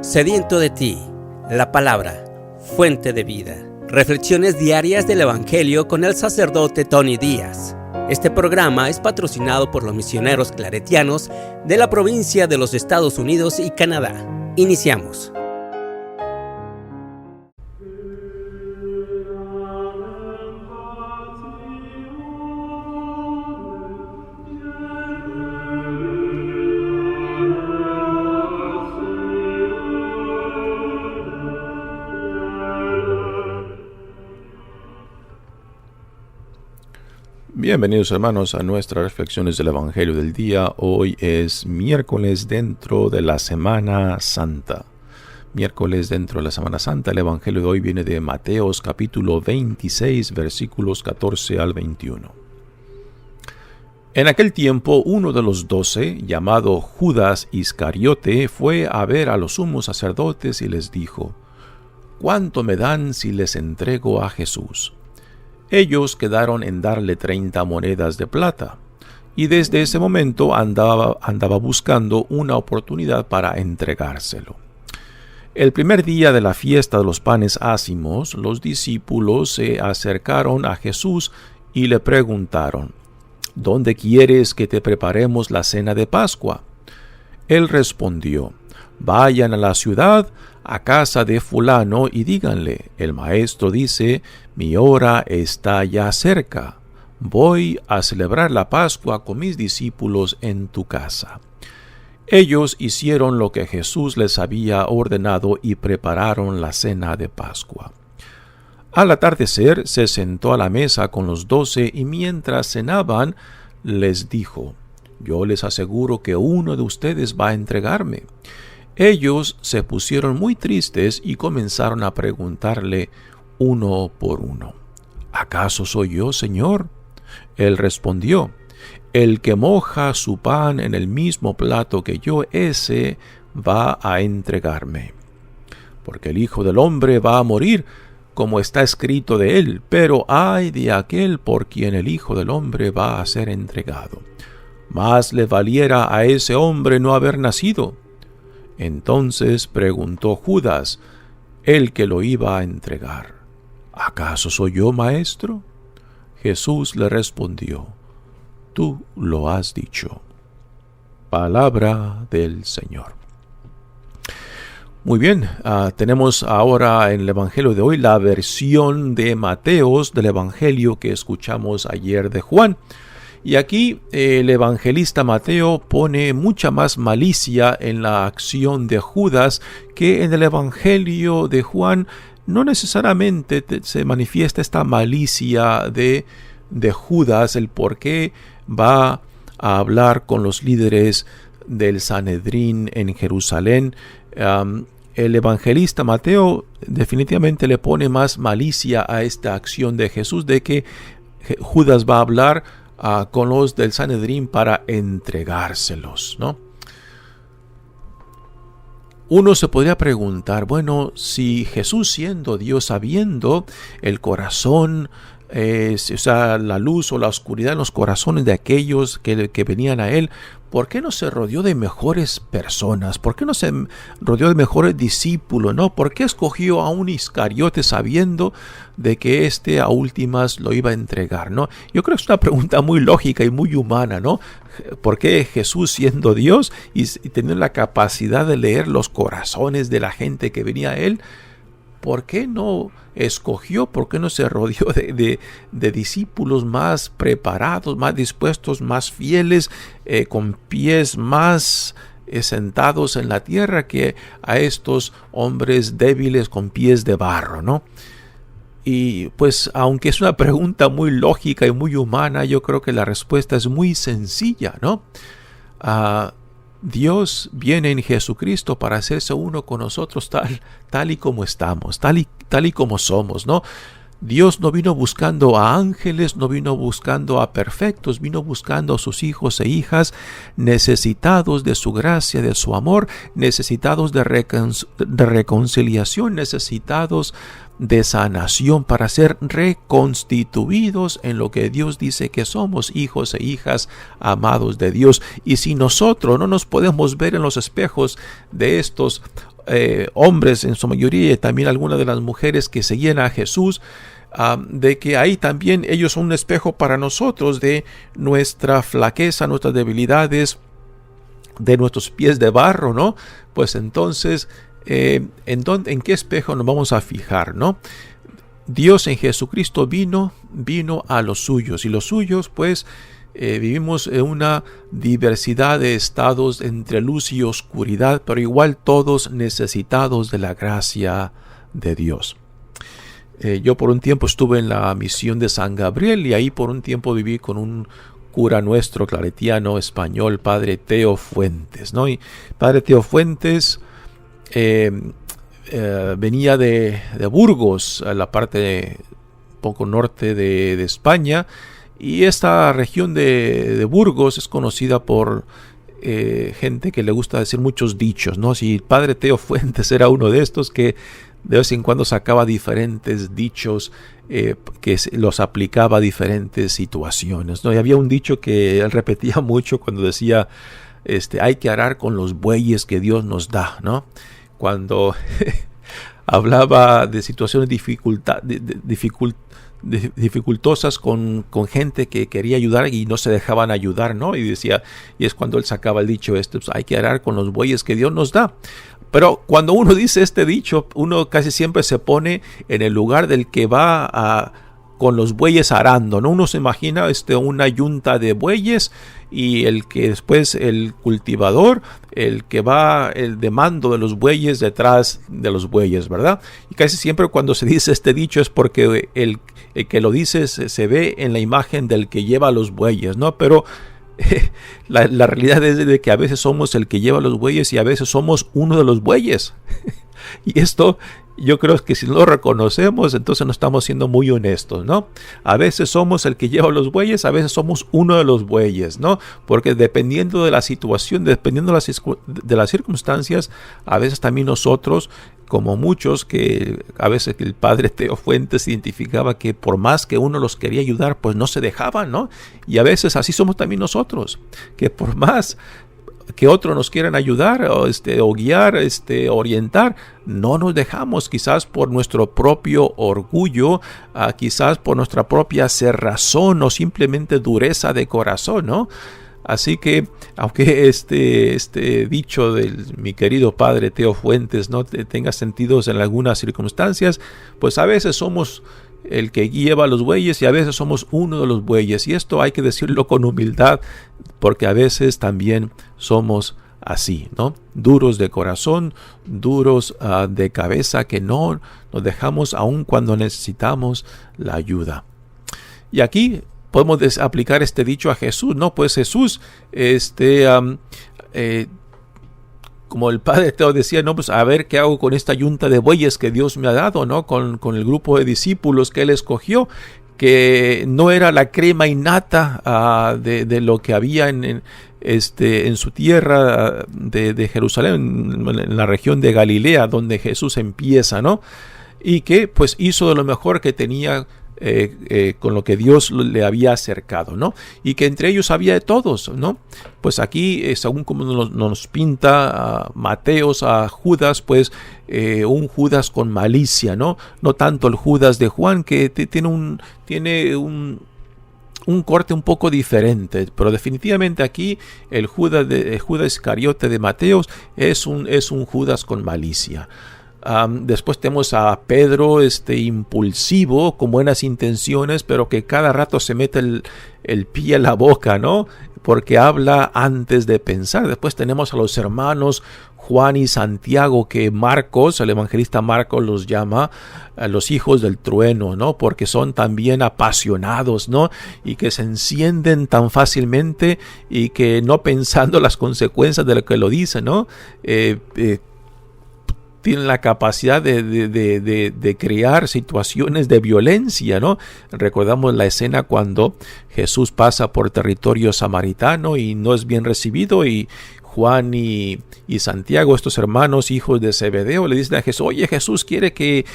Sediento de ti, la palabra, fuente de vida. Reflexiones diarias del Evangelio con el sacerdote Tony Díaz. Este programa es patrocinado por los misioneros claretianos de la provincia de los Estados Unidos y Canadá. Iniciamos. Bienvenidos hermanos a nuestras reflexiones del Evangelio del día. Hoy es miércoles dentro de la Semana Santa. Miércoles dentro de la Semana Santa. El Evangelio de hoy viene de Mateos capítulo 26 versículos 14 al 21. En aquel tiempo uno de los 12, llamado Judas Iscariote, fue a ver a los sumos sacerdotes y les dijo: ¿Cuánto me dan si les entrego a Jesús? Ellos quedaron en darle 30 monedas de plata, y desde ese momento andaba buscando una oportunidad para entregárselo. El primer día de la fiesta de los panes ácimos, los discípulos se acercaron a Jesús y le preguntaron: ¿Dónde quieres que te preparemos la cena de Pascua? Él respondió: Vayan a la ciudad, a casa de fulano, y díganle: el maestro dice, mi hora está ya cerca. Voy a celebrar la Pascua con mis discípulos en tu casa. Ellos hicieron lo que Jesús les había ordenado y prepararon la cena de Pascua. Al atardecer se sentó a la mesa con los 12 y mientras cenaban les dijo: Yo les aseguro que uno de ustedes va a entregarme. Ellos se pusieron muy tristes y comenzaron a preguntarle uno por uno: ¿Acaso soy yo, Señor? Él respondió: El que moja su pan en el mismo plato que yo, ese va a entregarme. Porque el Hijo del Hombre va a morir, como está escrito de él, pero ay de aquel por quien el Hijo del Hombre va a ser entregado. Más le valiera a ese hombre no haber nacido. Entonces preguntó Judas, el que lo iba a entregar: ¿Acaso soy yo, maestro? Jesús le respondió: Tú lo has dicho. Palabra del Señor. Muy bien, tenemos ahora en el Evangelio de hoy la versión de Mateos del Evangelio que escuchamos ayer de Juan. Y aquí el evangelista Mateo pone mucha más malicia en la acción de Judas, que en el Evangelio de Juan no necesariamente se manifiesta esta malicia de Judas, el por qué va a hablar con los líderes del Sanedrín en Jerusalén. El evangelista Mateo definitivamente le pone más malicia a esta acción de Jesús, de que Judas va a hablar con los del Sanedrín para entregárselos, ¿no? Uno se podría preguntar, bueno, si Jesús siendo Dios, sabiendo el corazón, la luz o la oscuridad en los corazones de aquellos que venían a él, ¿por qué no se rodeó de mejores personas? ¿Por qué no se rodeó de mejores discípulos? ¿No? ¿Por qué escogió a un Iscariote sabiendo de que a últimas lo iba a entregar? ¿No? Yo creo que es una pregunta muy lógica y muy humana, ¿no? ¿Por qué Jesús, siendo Dios y teniendo la capacidad de leer los corazones de la gente que venía a él, ¿por qué no escogió, por qué no se rodeó de discípulos más preparados, más dispuestos, más fieles, con pies más sentados en la tierra que a estos hombres débiles con pies de barro, ¿no? Y pues aunque es una pregunta muy lógica y muy humana, yo creo que la respuesta es muy sencilla, ¿no? Dios viene en Jesucristo para hacerse uno con nosotros tal y como estamos, tal y como somos, ¿no? Dios no vino buscando a ángeles, no vino buscando a perfectos, vino buscando a sus hijos e hijas necesitados de su gracia, de su amor, necesitados de reconciliación, necesitados de sanación, para ser reconstituidos en lo que Dios dice que somos, hijos e hijas amados de Dios. Y si nosotros no nos podemos ver en los espejos de estos hombres, en su mayoría, y también algunas de las mujeres que seguían a Jesús, de que ahí también ellos son un espejo para nosotros de nuestra flaqueza, nuestras debilidades, de nuestros pies de barro, ¿no? Pues entonces, ¿en qué espejo nos vamos a fijar, no? Dios en Jesucristo vino a los suyos, y los suyos, pues, vivimos en una diversidad de estados entre luz y oscuridad, pero igual todos necesitados de la gracia de Dios. Yo por un tiempo estuve en la misión de San Gabriel, y ahí por un tiempo viví con un cura nuestro claretiano español, Padre Teo Fuentes, ¿no? Y Padre Teo Fuentes venía de Burgos, a la parte poco norte de España, y esta región de Burgos es conocida por gente que le gusta decir muchos dichos, ¿no? Si Padre Teo Fuentes era uno de estos que de vez en cuando sacaba diferentes dichos que los aplicaba a diferentes situaciones, ¿no? Y había un dicho que él repetía mucho cuando decía, hay que arar con los bueyes que Dios nos da, ¿no? Cuando hablaba de situaciones dificultosas con gente que quería ayudar y no se dejaban ayudar, ¿no? Y decía, y es cuando él sacaba el dicho pues, hay que arar con los bueyes que Dios nos da. Pero cuando uno dice este dicho, uno casi siempre se pone en el lugar del que va con los bueyes arando, ¿no? Uno se imagina una yunta de bueyes, y el que después el cultivador, el que va el de mando de los bueyes detrás de los bueyes, ¿verdad? Y casi siempre cuando se dice este dicho es porque el que lo dice se ve en la imagen del que lleva los bueyes, ¿no? Pero la realidad es de que a veces somos el que lleva los bueyes y a veces somos uno de los bueyes. Y esto yo creo que si no lo reconocemos, entonces no estamos siendo muy honestos, ¿no? A veces somos el que lleva los bueyes, a veces somos uno de los bueyes, ¿no? Porque dependiendo de la situación, dependiendo de las circunstancias, a veces también nosotros, como muchos, que a veces el Padre Teo Fuentes identificaba que por más que uno los quería ayudar, pues no se dejaban, ¿no? Y a veces así somos también nosotros, que por más que otros nos quieran ayudar o guiar, orientar, no nos dejamos, quizás por nuestro propio orgullo, quizás por nuestra propia cerrazón o simplemente dureza de corazón, ¿no? Así que, aunque este dicho de mi querido Padre Teo Fuentes no tenga sentidos en algunas circunstancias, pues a veces somos el que lleva los bueyes y a veces somos uno de los bueyes. Y esto hay que decirlo con humildad, porque a veces también somos así, ¿no? Duros de corazón, duros de cabeza, que no nos dejamos aun cuando necesitamos la ayuda. Y aquí podemos aplicar este dicho a Jesús, ¿no? Pues Jesús, como el Padre Teo decía, no, pues a ver qué hago con esta yunta de bueyes que Dios me ha dado, ¿no? Con el grupo de discípulos que él escogió, que no era la crema innata de lo que había en su tierra de Jerusalén, en la región de Galilea, donde Jesús empieza, ¿no? Y que pues hizo de lo mejor que tenía con lo que Dios le había acercado, ¿no? Y que entre ellos había de todos, ¿no? Pues aquí, según como nos pinta Mateos a Judas, pues un Judas con malicia, ¿no? No tanto el Judas de Juan, que tiene un corte un poco diferente, pero definitivamente aquí el Judas Iscariote de Mateos es un Judas con malicia. Después tenemos a Pedro, impulsivo, con buenas intenciones, pero que cada rato se mete el pie en la boca, ¿no? Porque habla antes de pensar. Después tenemos a los hermanos Juan y Santiago, que Marcos, el evangelista Marcos, los llama a los hijos del trueno, ¿no? Porque son también apasionados, ¿no? Y que se encienden tan fácilmente y que no pensando las consecuencias de lo que lo dicen, ¿no? tienen la capacidad de crear situaciones de violencia, ¿no? Recordamos la escena cuando Jesús pasa por territorio samaritano y no es bien recibido, y Juan y Santiago, estos hermanos hijos de Zebedeo, le dicen a Jesús: oye, Jesús quiere que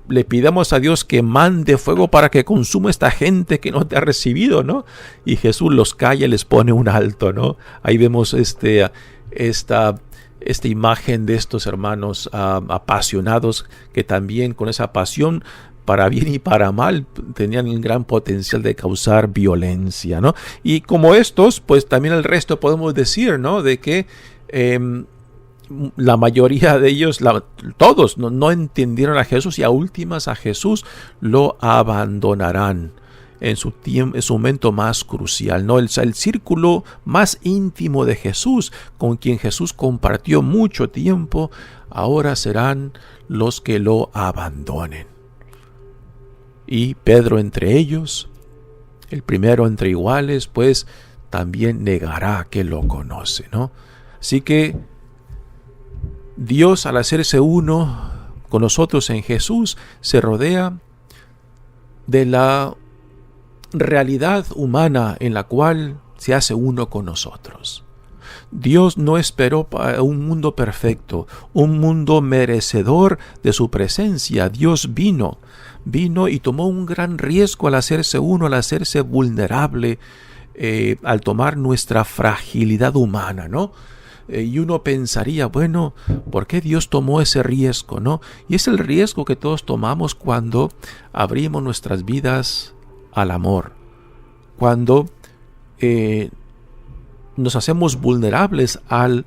le pidamos a Dios que mande fuego para que consuma esta gente que no te ha recibido, ¿no? Y Jesús los calla y les pone un alto, ¿no? Ahí vemos esta imagen de estos hermanos apasionados, que también con esa pasión, para bien y para mal, tenían un gran potencial de causar violencia, ¿no? Y como estos, pues también el resto podemos decir, ¿no? De que la mayoría de ellos, todos no entendieron a Jesús, y a últimas a Jesús lo abandonarán en su momento más crucial, ¿no? El círculo más íntimo de Jesús, con quien Jesús compartió mucho tiempo, ahora serán los que lo abandonen. Y Pedro entre ellos, el primero entre iguales, pues también negará que lo conoce, ¿no? Así que Dios, al hacerse uno con nosotros en Jesús, se rodea de la realidad humana en la cual se hace uno con nosotros. Dios no esperó un mundo perfecto, un mundo merecedor de su presencia. Dios vino y tomó un gran riesgo al hacerse uno, al hacerse vulnerable, al tomar nuestra fragilidad humana, ¿no? Y uno pensaría, bueno, ¿por qué Dios tomó ese riesgo, no? Y es el riesgo que todos tomamos cuando abrimos nuestras vidas al amor, cuando nos hacemos vulnerables al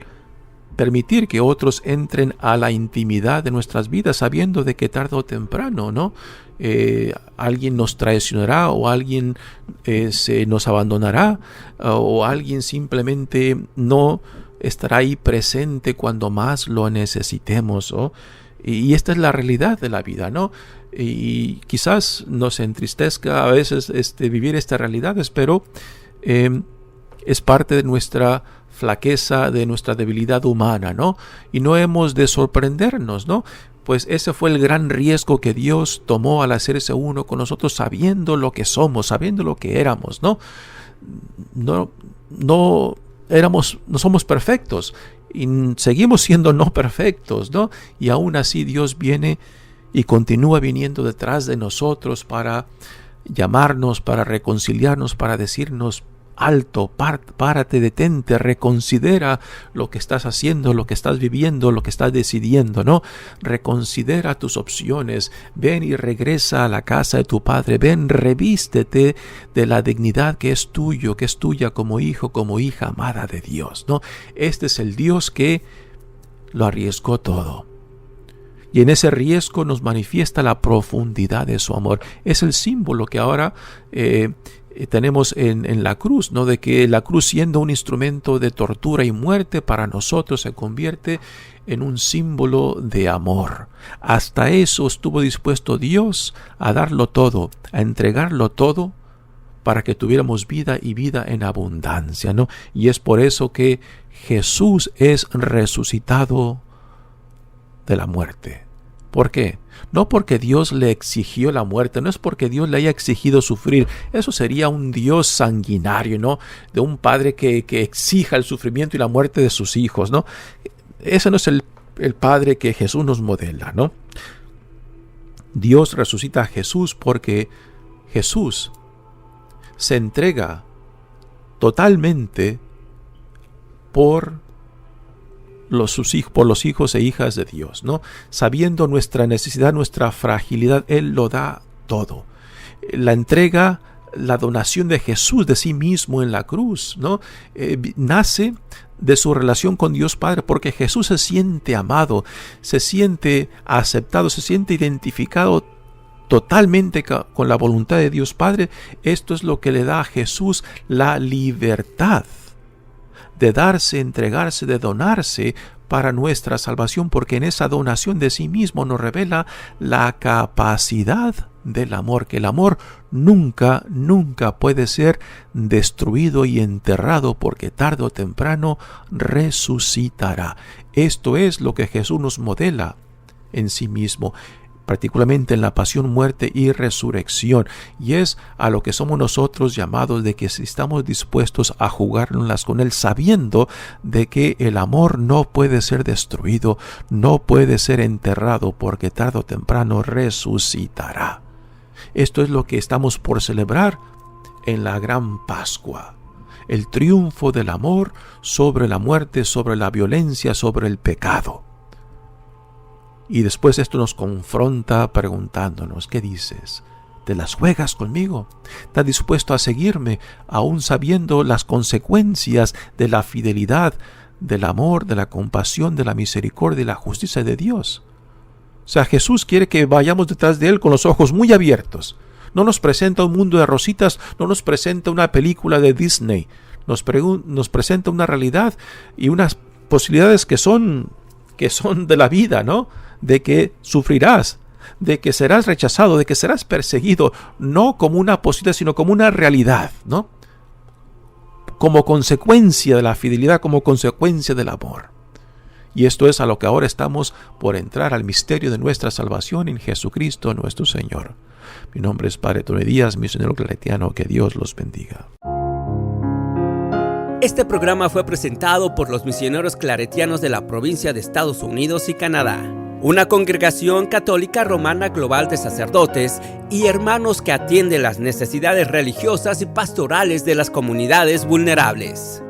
permitir que otros entren a la intimidad de nuestras vidas, sabiendo de que tarde o temprano, ¿no? Alguien nos traicionará, o alguien se nos abandonará, o alguien simplemente no estará ahí presente cuando más lo necesitemos, ¿no? Y esta es la realidad de la vida, ¿no? Y quizás nos entristezca a veces vivir estas realidades, pero es parte de nuestra flaqueza, de nuestra debilidad humana, ¿no? Y no hemos de sorprendernos, ¿no? Pues ese fue el gran riesgo que Dios tomó al hacerse uno con nosotros, sabiendo lo que somos, sabiendo lo que éramos, ¿no? No somos perfectos, y seguimos siendo no perfectos, ¿no? Y aún así Dios viene y continúa viniendo detrás de nosotros para llamarnos, para reconciliarnos, para decirnos: alto, párate, detente, reconsidera lo que estás haciendo, lo que estás viviendo, lo que estás decidiendo, ¿no? Reconsidera tus opciones, ven y regresa a la casa de tu Padre, ven, revístete de la dignidad que es tuyo, que es tuya como hijo, como hija amada de Dios, ¿no? Este es el Dios que lo arriesgó todo. Y en ese riesgo nos manifiesta la profundidad de su amor. Es el símbolo que ahora tenemos en la cruz, ¿no? De que la cruz, siendo un instrumento de tortura y muerte para nosotros, se convierte en un símbolo de amor. Hasta eso estuvo dispuesto Dios a darlo todo, a entregarlo todo, para que tuviéramos vida, y vida en abundancia, ¿no? Y es por eso que Jesús es resucitado de la muerte. ¿Por qué? No porque Dios le exigió la muerte, no es porque Dios le haya exigido sufrir. Eso sería un Dios sanguinario, ¿no? De un padre que exija el sufrimiento y la muerte de sus hijos, ¿no? Ese no es el Padre que Jesús nos modela, ¿no? Dios resucita a Jesús porque Jesús se entrega totalmente por los hijos e hijas de Dios, ¿no? Sabiendo nuestra necesidad, nuestra fragilidad, Él lo da todo. La entrega, la donación de Jesús de sí mismo en la cruz, ¿no? Nace de su relación con Dios Padre, porque Jesús se siente amado, se siente aceptado, se siente identificado totalmente con la voluntad de Dios Padre. Esto es lo que le da a Jesús la libertad de darse, entregarse, de donarse para nuestra salvación, porque en esa donación de sí mismo nos revela la capacidad del amor, que el amor nunca puede ser destruido y enterrado, porque tarde o temprano resucitará. Esto es lo que Jesús nos modela en sí mismo, particularmente en la pasión, muerte y resurrección, y es a lo que somos nosotros llamados, de que si estamos dispuestos a jugárnoslas con Él, sabiendo de que el amor no puede ser destruido, no puede ser enterrado, porque tarde o temprano resucitará. Esto es lo que estamos por celebrar en la Gran Pascua, el triunfo del amor sobre la muerte, sobre la violencia, sobre el pecado. Y después esto nos confronta preguntándonos, ¿qué dices? ¿Te las juegas conmigo? ¿Estás dispuesto a seguirme aún sabiendo las consecuencias de la fidelidad, del amor, de la compasión, de la misericordia y la justicia de Dios? O sea, Jesús quiere que vayamos detrás de Él con los ojos muy abiertos. No nos presenta un mundo de rositas, no nos presenta una película de Disney. Nos presenta una realidad y unas posibilidades que son de la vida, ¿no? De que sufrirás, de que serás rechazado, de que serás perseguido, no como una posibilidad, sino como una realidad, ¿no? Como consecuencia de la fidelidad, como consecuencia del amor. Y esto es a lo que ahora estamos por entrar, al misterio de nuestra salvación en Jesucristo nuestro Señor. Mi nombre es Padre Tony Díaz, misionero claretiano. Que Dios los bendiga. Este programa fue presentado por los misioneros claretianos de la provincia de Estados Unidos y Canadá, una congregación católica romana global de sacerdotes y hermanos que atiende las necesidades religiosas y pastorales de las comunidades vulnerables.